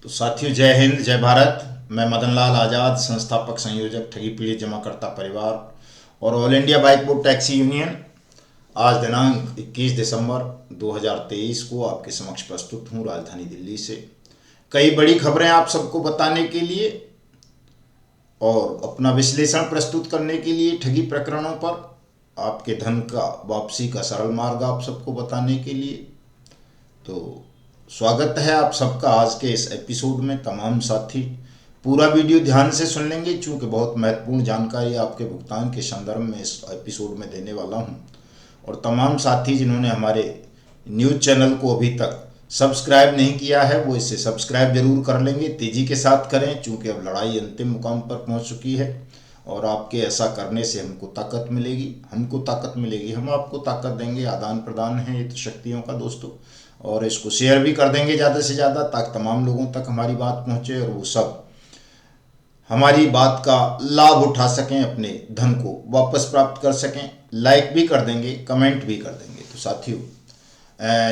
तो साथियों, जय हिंद जय भारत। मैं मदन लाल आज़ाद, संस्थापक संयोजक ठगी पीड़ित जमाकर्ता परिवार और all India bike board taxi union, आज दिनांक 21 दिसंबर 2023 को आपके समक्ष प्रस्तुत हूँ राजधानी दिल्ली से कई बड़ी खबरें आप सबको बताने के लिए और अपना विश्लेषण प्रस्तुत करने के लिए ठगी प्रकरणों पर आपके धन का वापसी का सरल मार्ग आप सबको बताने के लिए। तो स्वागत है आप सबका आज के इस एपिसोड में। तमाम साथी पूरा वीडियो ध्यान से सुन लेंगे चूँकि बहुत महत्वपूर्ण जानकारी आपके भुगतान के संदर्भ में इस एपिसोड में देने वाला हूं। और तमाम साथी जिन्होंने हमारे न्यूज़ चैनल को अभी तक सब्सक्राइब नहीं किया है वो इसे सब्सक्राइब जरूर कर लेंगे, तेज़ी के साथ करें चूँकि अब लड़ाई अंतिम मुकाम पर पहुंच चुकी है और आपके ऐसा करने से हमको ताकत मिलेगी, हम आपको ताकत देंगे। आदान प्रदान है ये तो शक्तियों का दोस्तों। और इसको शेयर भी कर देंगे ज़्यादा से ज़्यादा ताकि तमाम लोगों तक हमारी बात पहुँचे और वो सब हमारी बात का लाभ उठा सकें, अपने धन को वापस प्राप्त कर सकें। लाइक भी कर देंगे, कमेंट भी कर देंगे। तो साथियों,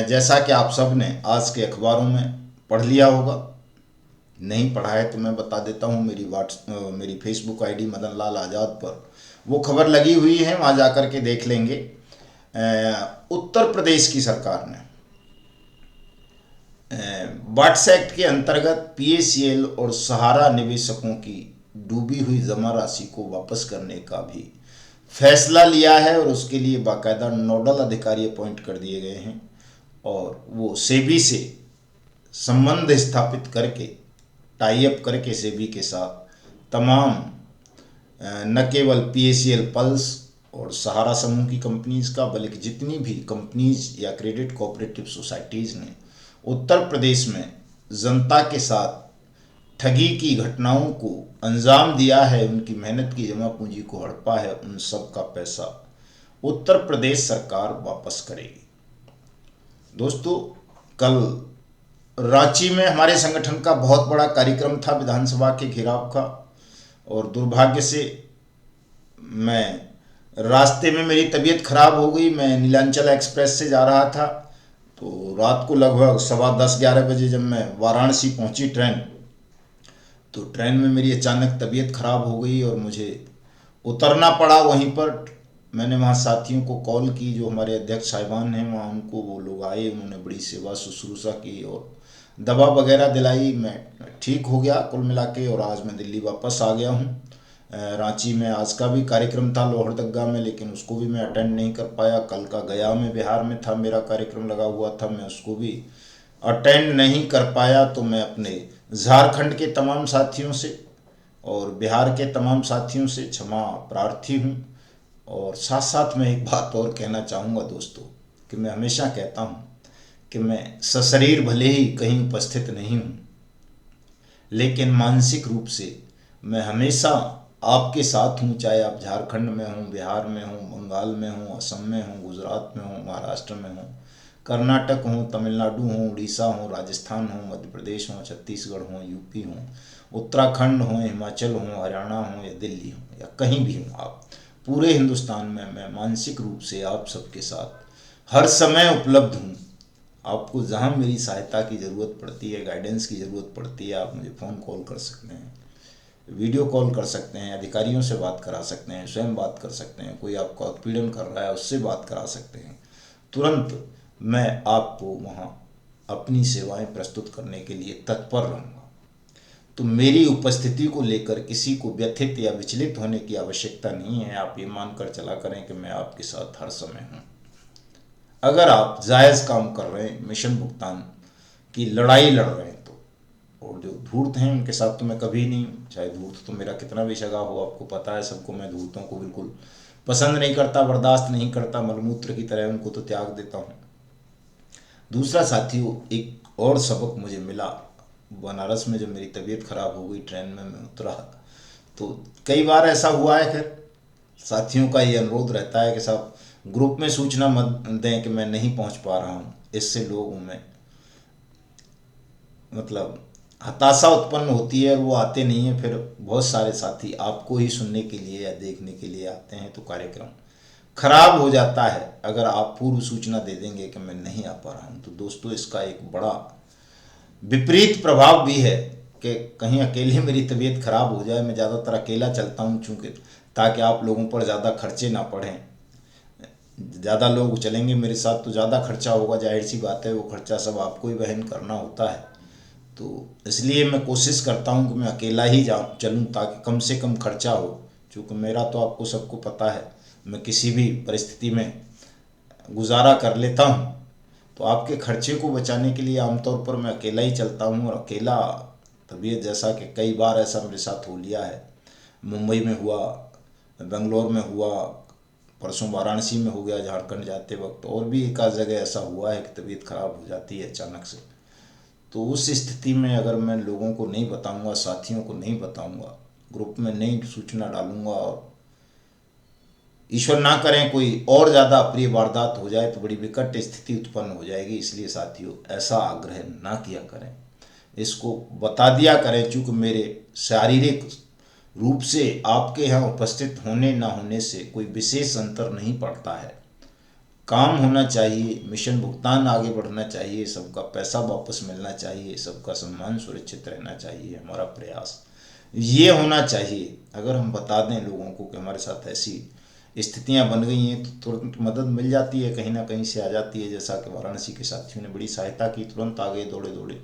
जैसा कि आप सब ने आज के अखबारों में पढ़ लिया होगा, नहीं पढ़ा है तो मैं बता देता हूँ। मेरी फेसबुक आईडी मदन लाल आज़ाद पर वो खबर लगी हुई है, वहाँ जाकर के देख लेंगे। उत्तर प्रदेश की सरकार ने वाट्स एक्ट के अंतर्गत पीएसीएल और सहारा निवेशकों की डूबी हुई जमा राशि को वापस करने का भी फैसला लिया है और उसके लिए बाकायदा नोडल अधिकारी अपॉइंट कर दिए गए हैं और वो सेबी से संबंध स्थापित करके, टाई अप करके सेबी के साथ तमाम न केवल पीएसीएल पल्स और सहारा समूह की कंपनीज का बल्कि जितनी भी कंपनीज या क्रेडिट कोऑपरेटिव सोसाइटीज़ ने उत्तर प्रदेश में जनता के साथ ठगी की घटनाओं को अंजाम दिया है, उनकी मेहनत की जमा पूंजी को हड़पा है, उन सब का पैसा उत्तर प्रदेश सरकार वापस करेगी। दोस्तों, कल रांची में हमारे संगठन का बहुत बड़ा कार्यक्रम था विधानसभा के घेराव का और दुर्भाग्य से मैं रास्ते में मेरी तबीयत खराब हो गई। मैं नीलांचल एक्सप्रेस से जा रहा था तो रात को लगभग 10:15-11 बजे जब मैं वाराणसी पहुंची ट्रेन, तो ट्रेन में मेरी अचानक तबीयत खराब हो गई और मुझे उतरना पड़ा वहीं पर। मैंने वहाँ साथियों को कॉल की, जो हमारे अध्यक्ष साहिबान हैं वहाँ, उनको वो लोग आए, उन्होंने बड़ी सेवा शुश्रूषा की और दवा वगैरह दिलाई। मैं ठीक हो गया कुल मिला के और आज मैं दिल्ली वापस आ गया हूँ। रांची में आज का भी कार्यक्रम था लोहरदगा में, लेकिन उसको भी मैं अटेंड नहीं कर पाया। कल का गया में बिहार में था, मेरा कार्यक्रम लगा हुआ था, मैं उसको भी अटेंड नहीं कर पाया। तो मैं अपने झारखंड के तमाम साथियों से और बिहार के तमाम साथियों से क्षमा प्रार्थी हूँ। और साथ साथ मैं एक बात और कहना चाहूँगा दोस्तों, कि मैं हमेशा कहता हूँ कि मैं सशरीर भले ही कहीं उपस्थित नहीं हूँ, लेकिन मानसिक रूप से मैं हमेशा आपके साथ हूँ। चाहे आप झारखंड में हों, बिहार में हों, बंगाल में हों, असम में हों, गुजरात में हों, महाराष्ट्र में हों, कर्नाटक हों, तमिलनाडु हों, उड़ीसा हों, राजस्थान हों, मध्य प्रदेश हों, छत्तीसगढ़ हों, यूपी हों, उत्तराखंड हों, हिमाचल हों, हरियाणा हों या दिल्ली हों या कहीं भी हों आप, पूरे हिंदुस्तान में मैं मानसिक रूप से आप सबके साथ हर समय उपलब्ध हूँ। आपको जहाँ मेरी सहायता की ज़रूरत पड़ती है, गाइडेंस की ज़रूरत पड़ती है, आप मुझे फ़ोन कॉल कर सकते हैं, वीडियो कॉल कर सकते हैं, अधिकारियों से बात करा सकते हैं, स्वयं बात कर सकते हैं, कोई आपका उत्पीड़न कर रहा है उससे बात करा सकते हैं। तुरंत मैं आपको वहाँ अपनी सेवाएं प्रस्तुत करने के लिए तत्पर रहूँगा। तो मेरी उपस्थिति को लेकर किसी को व्यथित या विचलित होने की आवश्यकता नहीं है। आप ये मानकर चला करें कि मैं आपके साथ हर समय हूँ। अगर आप जायज़ काम कर रहे हैं, मिशन भुगतान की लड़ाई लड़ रहे हैं तो, और जो धूर्त हैं उनके साथ तो मैं कभी नहीं, चाहे धूर्त तो मेरा कितना भी सगा हो, आपको पता है सबको, मैं धूर्तों को बिल्कुल पसंद नहीं करता, बर्दाश्त नहीं करता, मलमूत्र की तरह उनको तो त्याग देता हूँ। दूसरा साथियों, एक और सबक मुझे मिला बनारस में जब मेरी तबीयत खराब हो गई, ट्रेन में मैं उतरा, तो कई बार ऐसा हुआ है। फिर साथियों का ये अनुरोध रहता है कि साहब ग्रुप में सूचना मत दें कि मैं नहीं पहुंच पा रहा हूं, इससे लोगों में मतलब हताशा उत्पन्न होती है और वो आते नहीं हैं। फिर बहुत सारे साथी आपको ही सुनने के लिए या देखने के लिए आते हैं, तो कार्यक्रम खराब हो जाता है। अगर आप पूर्व सूचना दे देंगे कि मैं नहीं आ पा रहा हूँ, तो दोस्तों इसका एक बड़ा विपरीत प्रभाव भी है कि कहीं अकेले मेरी तबीयत खराब हो जाए। मैं ज़्यादातर अकेला चलता हूँ चूँकि, ताकि आप लोगों पर ज़्यादा खर्चे ना पड़ें। ज़्यादा लोग चलेंगे मेरे साथ तो ज़्यादा खर्चा होगा, जाहिर सी बात है, वो खर्चा सब आपको ही वहन करना होता है। तो इसलिए मैं कोशिश करता हूँ कि मैं अकेला ही जाऊँ चलूँ, ताकि कम से कम खर्चा हो। क्योंकि मेरा तो आपको सबको पता है, मैं किसी भी परिस्थिति में गुजारा कर लेता हूँ। तो आपके खर्चे को बचाने के लिए आमतौर पर मैं अकेला ही चलता हूँ। और अकेला तबीयत, जैसा कि कई बार ऐसा मेरे साथ हो लिया है, मुंबई में हुआ, बेंगलोर में हुआ, परसों वाराणसी में हो गया झारखंड जाते वक्त, और भी एक आध जगह ऐसा हुआ है कि तबीयत खराब हो जाती है अचानक से। तो उस स्थिति में अगर मैं लोगों को नहीं बताऊंगा, साथियों को नहीं बताऊंगा, ग्रुप में नहीं सूचना डालूंगा, और ईश्वर ना करें कोई और ज़्यादा अप्रिय वारदात हो जाए, तो बड़ी विकट स्थिति उत्पन्न हो जाएगी। इसलिए साथियों, ऐसा आग्रह ना किया करें, इसको बता दिया करें। चूँकि मेरे शारीरिक रूप से आपके यहाँ उपस्थित होने ना होने से कोई विशेष अंतर नहीं पड़ता है। काम होना चाहिए, मिशन भुगतान आगे बढ़ना चाहिए, सबका पैसा वापस मिलना चाहिए, सबका सम्मान सुरक्षित रहना चाहिए, हमारा प्रयास ये होना चाहिए। अगर हम बता दें लोगों को कि हमारे साथ ऐसी स्थितियां बन गई हैं, तो तुरंत मदद मिल जाती है, कहीं ना कहीं से आ जाती है। जैसा कि वाराणसी के साथियों ने बड़ी सहायता की, तुरंत आ गए दौड़े दौड़े।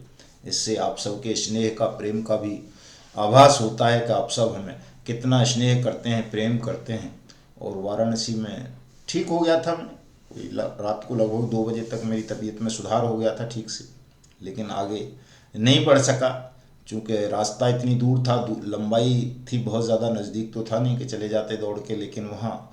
इससे आप सबके स्नेह का, प्रेम का भी आभास होता है कि आप सब हमें कितना स्नेह करते हैं, प्रेम करते हैं। और वाराणसी में ठीक हो गया था मैं, रात को लगभग 2 बजे तक मेरी तबीयत में सुधार हो गया था ठीक से। लेकिन आगे नहीं बढ़ सका, चूँकि रास्ता इतनी दूर था, लंबाई थी बहुत ज़्यादा, नज़दीक तो था नहीं कि चले जाते दौड़ के। लेकिन वहाँ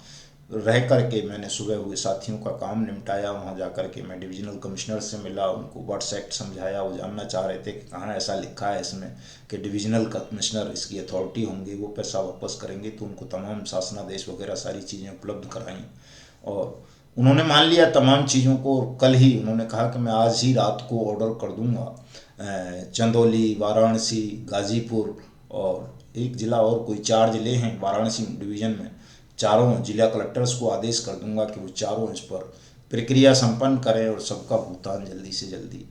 रह कर के मैंने सुबह हुए साथियों का काम निपटाया। वहाँ जा कर के मैं डिविजनल कमिश्नर से मिला, उनको वर्ड्स एक्ट समझाया। वो जानना चाह रहे थे कि कहाँ ऐसा लिखा है इसमें कि डिविजनल कमिश्नर इसकी अथॉरिटी होंगे, वो पैसा वापस करेंगे। तो उनको तमाम शासनादेश वगैरह सारी चीज़ें उपलब्ध कराई, और उन्होंने मान लिया तमाम चीज़ों को। कल ही उन्होंने कहा कि मैं आज ही रात को ऑर्डर कर दूंगा, चंदौली, वाराणसी, गाजीपुर और एक ज़िला और, कोई 4 ज़िले हैं वाराणसी डिवीज़न में, चारों जिला कलेक्टर्स को आदेश कर दूंगा कि वो चारों इस पर प्रक्रिया संपन्न करें और सबका भुगतान जल्दी से जल्दी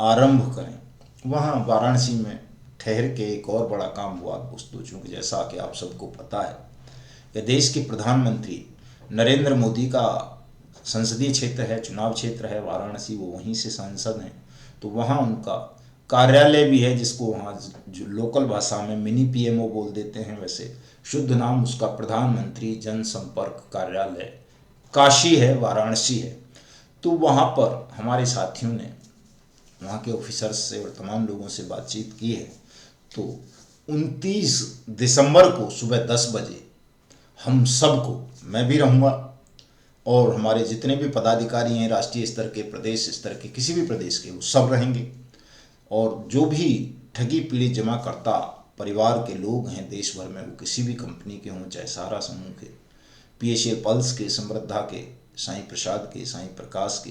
आरंभ करें। वहाँ वाराणसी में ठहर के एक और बड़ा काम हुआ दोस्तों, चूँकि जैसा कि आप सबको पता है कि देश के प्रधानमंत्री नरेंद्र मोदी का संसदीय क्षेत्र है, चुनाव क्षेत्र है वाराणसी, वो वहीं से सांसद हैं। तो वहाँ उनका कार्यालय भी है, जिसको वहाँ जो लोकल भाषा में मिनी पीएमओ बोल देते हैं, वैसे शुद्ध नाम उसका प्रधानमंत्री जनसंपर्क कार्यालय काशी है, वाराणसी है। तो वहाँ पर हमारे साथियों ने वहाँ के ऑफिसर्स से और तमाम लोगों से बातचीत की है। तो 29 दिसंबर को सुबह 10 बजे हम सबको, मैं भी रहूँगा और हमारे जितने भी पदाधिकारी हैं राष्ट्रीय स्तर के, प्रदेश स्तर के, किसी भी प्रदेश के, वो सब रहेंगे। और जो भी ठगी पीड़ित जमाकर्ता परिवार के लोग हैं देश भर में, वो किसी भी कंपनी के हों, चाहे सहारा समूह के, PHA पल्स के, समृद्धा के, साईं प्रसाद के, साईं प्रकाश के,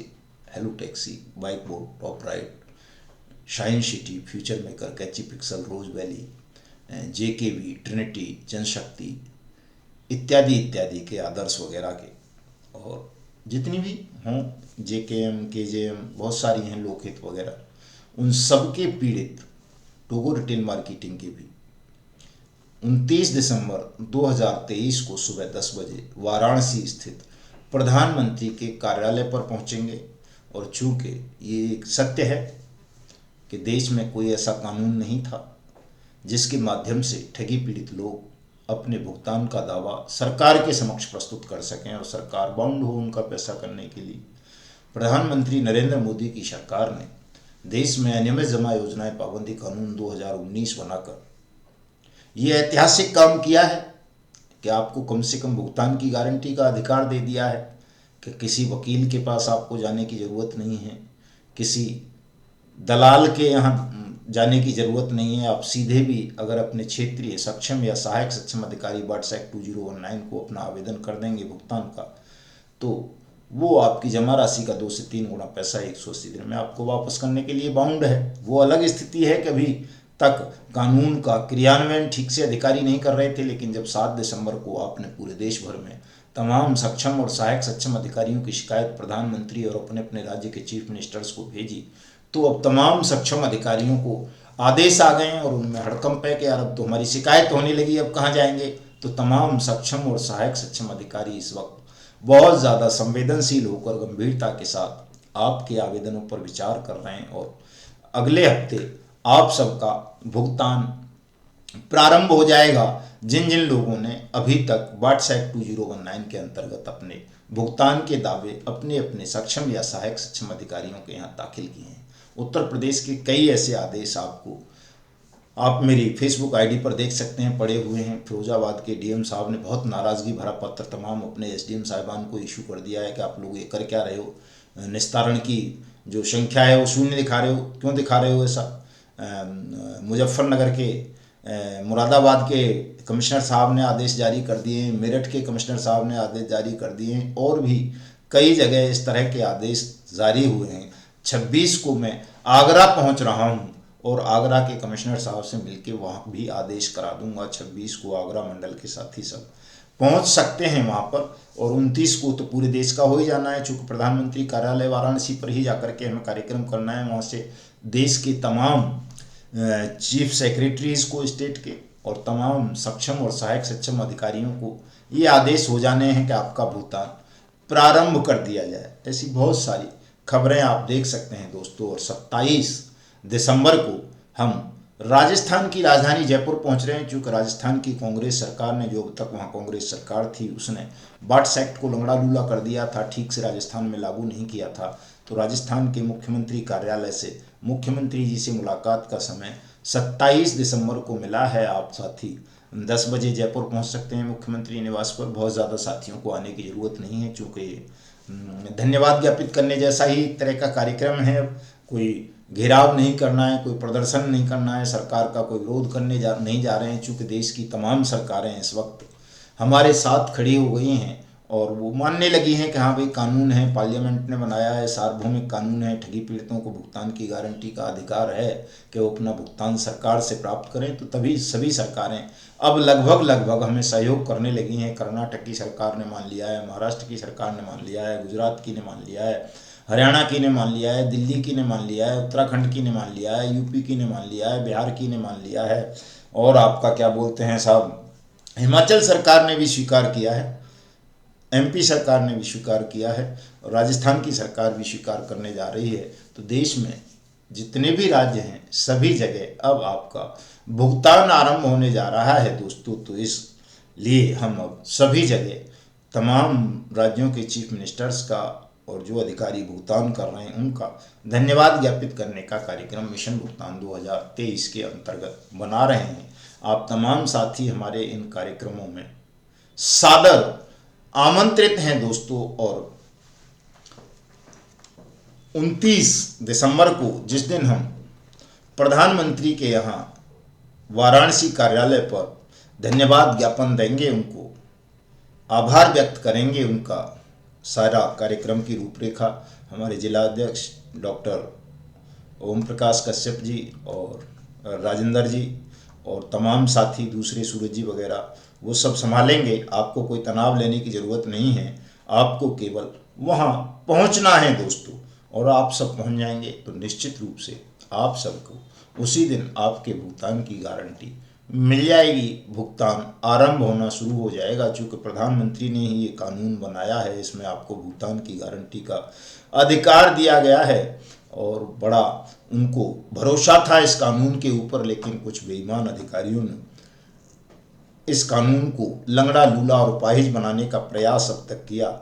hello taxi, bike board, top ride, shine city, future maker, catchy pixel, rose valley, JKV, Trinity, Janshakti इत्यादि इत्यादि के, आदर्श वगैरह के, और जितनी भी हों, JKM, KJM, बहुत सारी हैं, लोकहित वगैरह, उन सबके पीड़ित, टोगो रिटेल मार्केटिंग के भी 29 दिसंबर 2023 को सुबह 10 बजे वाराणसी स्थित प्रधानमंत्री के कार्यालय पर पहुंचेंगे। और चूँकि ये एक सत्य है कि देश में कोई ऐसा कानून नहीं था जिसके माध्यम से ठगी पीड़ित लोग अपने भुगतान का दावा सरकार के समक्ष प्रस्तुत कर सकें और सरकार बाउंड हो उनका पैसा करने के लिए, प्रधानमंत्री नरेंद्र मोदी की सरकार ने देश में अनियमित जमा योजनाएं पाबंदी कानून 2019 बनाकर ये ऐतिहासिक काम किया है कि आपको कम से कम भुगतान की गारंटी का अधिकार दे दिया है कि किसी वकील के पास आपको जाने की ज़रूरत नहीं है, किसी दलाल के यहाँ जाने की ज़रूरत नहीं है। आप सीधे भी अगर अपने क्षेत्रीय सक्षम या सहायक सक्षम अधिकारी वर्ड्स एक्ट 2019 को अपना आवेदन कर देंगे भुगतान का, तो वो आपकी जमा राशि का 2 से 3 गुना पैसा 180 दिन में आपको वापस करने के लिए बाउंड है। वो अलग स्थिति है कि अभी तक कानून का क्रियान्वयन ठीक से अधिकारी नहीं कर रहे थे, लेकिन जब 7 दिसंबर को आपने पूरे देश भर में तमाम सक्षम और सहायक सक्षम अधिकारियों की शिकायत प्रधानमंत्री और अपने अपने राज्य के चीफ मिनिस्टर्स को भेजी, तो अब तमाम सक्षम अधिकारियों को आदेश आ गए हैं और उनमें हड़कंप है कि यार अब तो हमारी शिकायत होने लगी, अब कहाँ जाएंगे। तो तमाम सक्षम और सहायक सक्षम अधिकारी इस वक्त बहुत ज़्यादा संवेदनशील होकर गंभीरता के साथ आपके आवेदनों पर विचार कर रहे हैं और अगले हफ्ते आप सबका भुगतान प्रारंभ हो जाएगा। जिन जिन लोगों ने अभी तक वाट्स एक्ट 2019 के अंतर्गत अपने भुगतान के दावे अपने अपने सक्षम या सहायक सक्षम अधिकारियों के यहाँ दाखिल किए हैं। उत्तर प्रदेश के कई ऐसे आदेश आप मेरी फेसबुक आईडी पर देख सकते हैं, पड़े हुए हैं। फिरोजाबाद के डीएम साहब ने बहुत नाराज़गी भरा पत्र तमाम अपने एसडीएम साहिबान को इशू कर दिया है कि आप लोग ये कर क्या रहे हो, निस्तारण की जो संख्या है वो शून्य दिखा रहे हो, क्यों दिखा रहे हो ऐसा। मुजफ्फरनगर के मुरादाबाद के कमिश्नर साहब ने आदेश जारी कर दिए हैं, मेरठ के कमिश्नर साहब ने आदेश जारी कर दिए हैं और भी कई जगह इस तरह के आदेश जारी हुए हैं। 26 को मैं आगरा पहुंच रहा हूं और आगरा के कमिश्नर साहब से मिलकर वहाँ भी आदेश करा दूंगा। 26 को आगरा मंडल के साथी सब पहुंच सकते हैं वहाँ पर और 29 को तो पूरे देश का हो ही जाना है, चूँकि प्रधानमंत्री कार्यालय वाराणसी पर ही जाकर के हमें कार्यक्रम करना है। वहाँ से देश के तमाम चीफ सेक्रेटरीज को स्टेट के और तमाम सक्षम और सहायक सक्षम अधिकारियों को ये आदेश हो जाने हैं कि आपका भुगतान प्रारंभ कर दिया जाए। ऐसी बहुत सारी खबरें आप देख सकते हैं दोस्तों। और 27 दिसंबर को हम राजस्थान की राजधानी जयपुर पहुंच रहे हैं, क्योंकि राजस्थान की कांग्रेस सरकार ने, जो अब तक वहां कांग्रेस सरकार थी, उसने वाट्स एक्ट को लंगड़ा लूला कर दिया था, ठीक से राजस्थान में लागू नहीं किया था। तो राजस्थान के मुख्यमंत्री कार्यालय से मुख्यमंत्री जी से मुलाकात का समय 27 दिसंबर को मिला है। आप साथी 10 बजे जयपुर पहुंच सकते हैं मुख्यमंत्री निवास पर। बहुत ज़्यादा साथियों को आने की ज़रूरत नहीं है, चूँकि धन्यवाद ज्ञापित करने जैसा ही एक तरह का कार्यक्रम है। कोई घेराव नहीं करना है, कोई प्रदर्शन नहीं करना है, सरकार का कोई विरोध करने नहीं जा रहे हैं, चूँकि देश की तमाम सरकारें इस वक्त हमारे साथ खड़ी हो गई हैं और वो मानने लगी हैं कि हाँ भाई कानून है, पार्लियामेंट ने बनाया है, सार्वभौमिक कानून है, ठगी पीड़ितों को भुगतान की गारंटी का अधिकार है कि वो अपना भुगतान सरकार से प्राप्त करें। तो तभी सभी सरकारें अब लगभग हमें सहयोग करने लगी हैं। कर्नाटक की सरकार ने मान लिया है, महाराष्ट्र की सरकार ने मान लिया है, गुजरात की ने मान लिया है, हरियाणा की ने मान लिया है, दिल्ली की ने मान लिया है, उत्तराखंड की ने मान लिया है, यूपी की ने मान लिया है, बिहार की ने मान लिया है और आपका क्या बोलते हैं साहब, हिमाचल सरकार ने भी स्वीकार किया है, एमपी सरकार ने भी स्वीकार किया है और राजस्थान की सरकार भी स्वीकार करने जा रही है। तो देश में जितने भी राज्य हैं सभी जगह अब आपका भुगतान आरंभ होने जा रहा है दोस्तों। तो इसलिए हम अब सभी जगह तमाम राज्यों के चीफ मिनिस्टर्स का और जो अधिकारी भुगतान कर रहे हैं उनका धन्यवाद ज्ञापित करने का कार्यक्रम मिशन भुगतान 2023 के अंतर्गत बना रहे हैं। आप तमाम साथी हमारे इन कार्यक्रमों में सादर आमंत्रित हैं दोस्तों। और 29 दिसंबर को जिस दिन हम प्रधानमंत्री के यहाँ वाराणसी कार्यालय पर धन्यवाद ज्ञापन देंगे, उनको आभार व्यक्त करेंगे, उनका सारा कार्यक्रम की रूपरेखा हमारे जिलाध्यक्ष डॉक्टर ओम प्रकाश कश्यप जी और राजेंद्र जी और तमाम साथी दूसरे सूरज जी वगैरह वो सब संभालेंगे। आपको कोई तनाव लेने की ज़रूरत नहीं है, आपको केवल वहाँ पहुँचना है दोस्तों और आप सब पहुँच जाएंगे तो निश्चित रूप से आप सबको उसी दिन आपके भुगतान की गारंटी मिल जाएगी। भुगतान आरंभ होना शुरू हो जाएगा, चूँकि प्रधानमंत्री ने ही ये कानून बनाया है, इसमें आपको भुगतान की गारंटी का अधिकार दिया गया है और बड़ा उनको भरोसा था इस कानून के ऊपर। लेकिन कुछ बेईमान अधिकारियों ने इस कानून को लंगड़ा लूला और अपाहिज बनाने का प्रयास अब तक किया,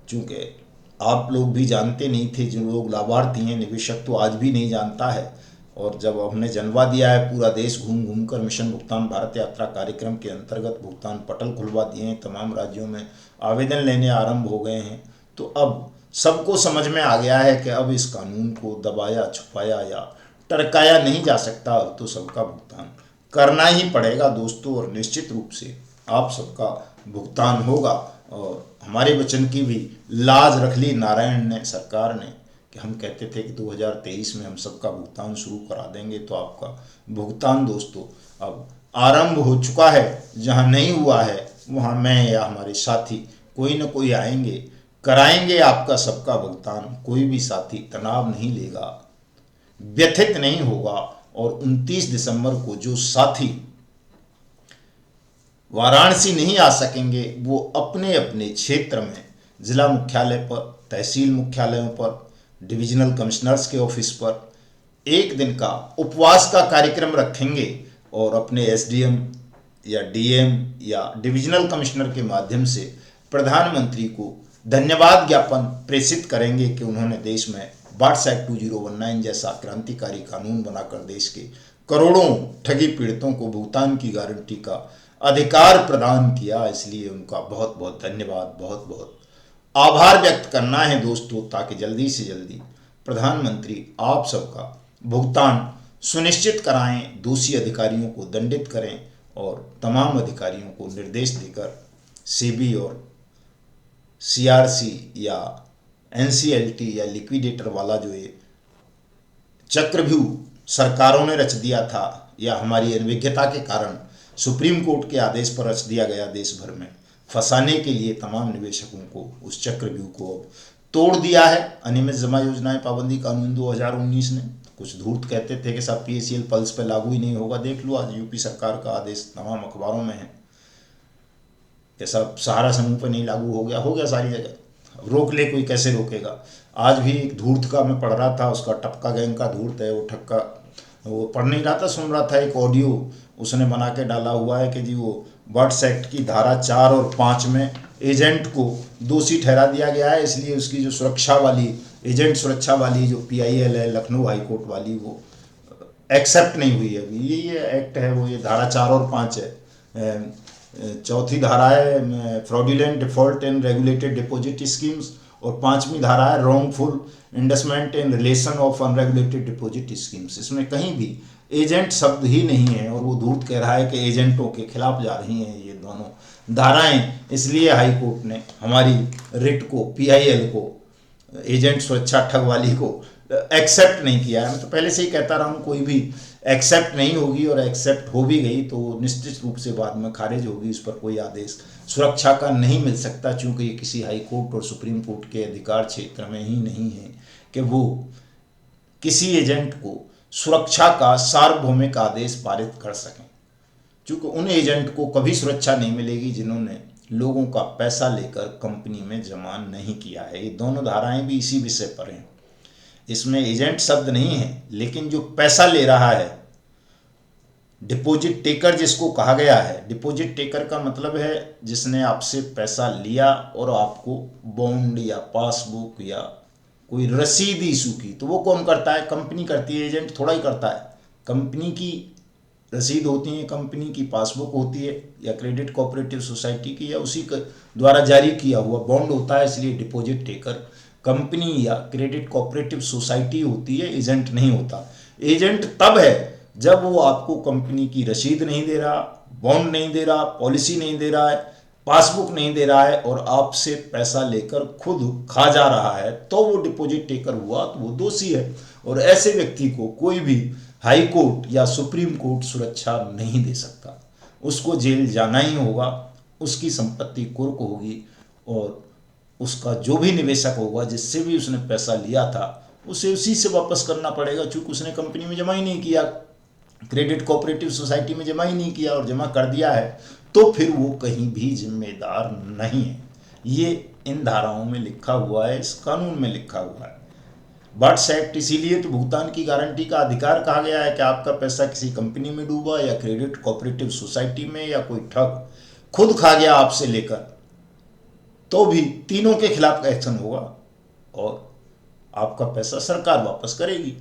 चूँकि आप लोग भी जानते नहीं थे, जो लोग लाभार्थी हैं, निवेशक तो आज भी नहीं जानता है। और जब हमने जनवा दिया है, पूरा देश घूम घूम कर मिशन भुगतान भारत यात्रा कार्यक्रम के अंतर्गत भुगतान पटल खुलवा दिए हैं, तमाम राज्यों में आवेदन लेने आरंभ हो गए हैं। तो अब सबको समझ में आ गया है कि अब इस कानून को दबाया छुपाया या टरकाया नहीं जा सकता, अब तो सबका भुगतान करना ही पड़ेगा दोस्तों। और निश्चित रूप से आप सबका भुगतान होगा और हमारे वचन की भी लाज रख ली नारायण ने, सरकार ने, कि हम कहते थे कि 2023 में हम सबका भुगतान शुरू करा देंगे। तो आपका भुगतान दोस्तों अब आरंभ हो चुका है। जहां नहीं हुआ है वहां मैं या हमारे साथी कोई न कोई आएंगे, कराएंगे आपका सबका भुगतान। कोई भी साथी तनाव नहीं लेगा, व्यथित नहीं होगा और 29 दिसंबर को जो साथी वाराणसी नहीं आ सकेंगे वो अपने अपने क्षेत्र में जिला मुख्यालय पर, तहसील मुख्यालयों पर, डिविजनल कमिश्नर्स के ऑफिस पर एक दिन का उपवास का कार्यक्रम रखेंगे और अपने एसडीएम या डीएम या डिविजनल कमिश्नर के माध्यम से प्रधानमंत्री को धन्यवाद ज्ञापन प्रेषित करेंगे कि उन्होंने देश में वाट्स एक्ट 2019 जैसा क्रांतिकारी कानून बनाकर देश के करोड़ों ठगी पीड़ितों को भुगतान की गारंटी का अधिकार प्रदान किया। इसलिए उनका बहुत बहुत धन्यवाद, बहुत बहुत आभार व्यक्त करना है दोस्तों, ताकि जल्दी से जल्दी प्रधानमंत्री आप सबका भुगतान सुनिश्चित कराएं, दोषी अधिकारियों को दंडित करें और तमाम अधिकारियों को निर्देश देकर सेबी और सीआरसी या एनसीएलटी या लिक्विडेटर वाला जो ये चक्रव्यूह सरकारों ने रच दिया था या हमारी अनभिज्ञता के कारण सुप्रीम कोर्ट के आदेश पर रच दिया गया देश भर में फंसाने के लिए तमाम निवेशकों को, उस चक्रव्यूह को अब तोड़ दिया है। अनियमित जमा योजनाएं पाबंदी कानून 2019 ने, कुछ धूर्त कहते थे कि साहब पीएसीएल पल्स पे लागू ही नहीं होगा, देख लो आज यूपी सरकार का आदेश तमाम अखबारों में है कि सब सहारा समूह पे नहीं लागू हो गया सारी जगह, रोक ले कोई कैसे रोकेगा। आज भी एक धूर्त का मैं पढ़ रहा था, उसका टपका गैंग का धूर्त है, वो ठक्का वो पढ़ नहीं रहा था, सुन रहा था, एक ऑडियो उसने बना के डाला हुआ है कि जी वो वाट्स एक्ट की धारा 4 और 5 में एजेंट को दोषी ठहरा दिया गया है, इसलिए उसकी जो सुरक्षा वाली एजेंट सुरक्षा वाली जो पीआईएल है लखनऊ हाई कोर्ट वाली वो एक्सेप्ट नहीं हुई है। अभी ये एक्ट है वो, ये धारा 4 और 5 है। चौथी धारा है fraudulent default in regulated deposit schemes और 5वीं धारा है wrongful investment in relation of unregulated deposit schemes. इसमें कहीं भी एजेंट शब्द ही नहीं है और वो धूर्त कह रहा है कि एजेंटों के खिलाफ जा रही हैं ये दोनों धाराएं। इसलिए हाई कोर्ट ने हमारी रिट को, पीआईएल को, एजेंट सुरक्षा ठग वाली को एक्सेप्ट नहीं किया है। मैं तो पहले से ही कहता रहा हूँ कोई भी एक्सेप्ट नहीं होगी और एक्सेप्ट हो भी गई तो निश्चित रूप से बाद में खारिज होगी, उस पर कोई आदेश सुरक्षा का नहीं मिल सकता, चूंकि ये किसी हाई कोर्ट और सुप्रीम कोर्ट के अधिकार क्षेत्र में ही नहीं है कि वो किसी एजेंट को सुरक्षा का सार्वभौमिक आदेश पारित कर सकें। चूंकि उन एजेंट को कभी सुरक्षा नहीं मिलेगी जिन्होंने लोगों का पैसा लेकर कंपनी में जमा नहीं किया है। ये दोनों धाराएं भी इसी विषय पर हैं। इसमें एजेंट शब्द नहीं है, लेकिन जो पैसा ले रहा है, डिपॉजिट टेकर जिसको कहा गया है, डिपॉजिट टेकर का मतलब है जिसने आपसे पैसा लिया और आपको बॉन्ड या पासबुक या कोई रसीद इशू की, तो वो कौन करता है? कंपनी करती है, एजेंट थोड़ा ही करता है। कंपनी की रसीद होती है, कंपनी की पासबुक होती है या क्रेडिट कोऑपरेटिव सोसाइटी की या उसी के द्वारा जारी किया हुआ बॉन्ड होता है। इसलिए डिपॉजिट टेकर कंपनी या क्रेडिट कोऑपरेटिव सोसाइटी होती है, एजेंट नहीं होता। एजेंट तब है जब वो आपको कंपनी की रसीद नहीं दे रहा, बॉन्ड नहीं दे रहा, पॉलिसी नहीं दे रहा है, पासबुक नहीं दे रहा है और आपसे पैसा लेकर खुद खा जा रहा है, तो वो डिपॉजिट टेकर हुआ, तो वो दोषी है। और ऐसे व्यक्ति को कोई भी हाई कोर्ट या सुप्रीम कोर्ट सुरक्षा नहीं दे सकता। उसको जेल जाना ही होगा, उसकी संपत्ति कुर्क होगी और उसका जो भी निवेशक होगा जिससे भी उसने पैसा लिया था उसे उसी से वापस करना पड़ेगा, चूंकि उसने कंपनी में जमा ही नहीं किया, क्रेडिट कोऑपरेटिव सोसाइटी में जमा ही नहीं किया और जमा कर दिया है तो फिर वो कहीं भी जिम्मेदार नहीं है। ये इन धाराओं में लिखा हुआ है, इस कानून में लिखा हुआ है। वाट्स एक्ट इसीलिए तो भुगतान की गारंटी का अधिकार कहा गया है कि आपका पैसा किसी कंपनी में डूबा या क्रेडिट कोऑपरेटिव सोसाइटी में या कोई ठग खुद खा गया आपसे लेकर, तो भी तीनों के खिलाफ एक्शन होगा और आपका पैसा सरकार वापस करेगी।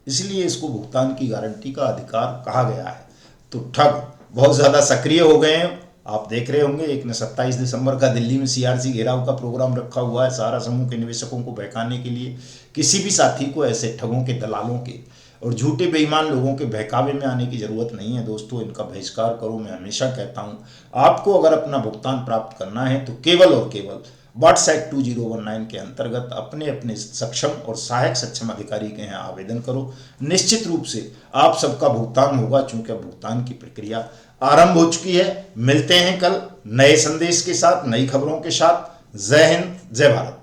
इसलिए इसको भुगतान की गारंटी का अधिकार कहा गया है। तो ठग बहुत ज़्यादा सक्रिय हो गए हैं। आप देख रहे होंगे एक ने 27 दिसंबर का दिल्ली में सीआरसी घेराव का प्रोग्राम रखा हुआ है सहारा समूह के निवेशकों को बहकाने के लिए। किसी भी साथी को ऐसे ठगों के, दलालों के और झूठे बेईमान लोगों के बहकावे में आने की ज़रूरत नहीं है दोस्तों। इनका बहिष्कार करो। मैं हमेशा कहता हूँ आपको अगर अपना भुगतान प्राप्त करना है तो केवल और केवल वाट्स एक्ट 2019 के अंतर्गत अपने अपने सक्षम और सहायक सक्षम अधिकारी के यहाँ आवेदन करो। निश्चित रूप से आप सबका भुगतान होगा, चूंकि भुगतान की प्रक्रिया आरंभ हो चुकी है। मिलते हैं कल नए संदेश के साथ, नई खबरों के साथ। जय हिंद, जय भारत।